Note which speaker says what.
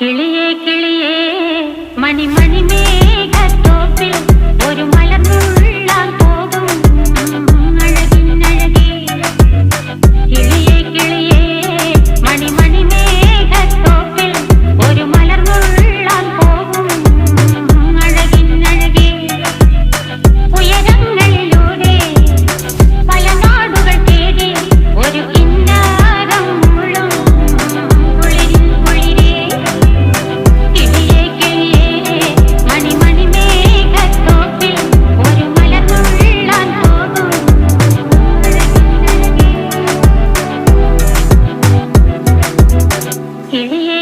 Speaker 1: കിളിയേ കിളിയേ മണിമണി മേഘത്തോപ്പിൽ ഒരു മലർന്നുള്ളാൻ പോകും അഴകിനഴകേ. കിളിയേ കിളിയേ മണിമണി മേഘത്തോപ്പിൽ ഒരു മലർന്നുള്ളാൻ പോകും അഴകിനഴകേ. ഉയരങ്ങളിലൂടെ പല നാടുകൾ തേടി ഒരു കിന്നാരം മുള്ളും കുളിരിൻ കുളിരേ. കിളിയേ കിളിയേ മണിമണി മേഘത്തോപ്പിൽ ഒരു മലർന്നുള്ളാൻ പോകും അഴകിനഴകേ. കിളിയേ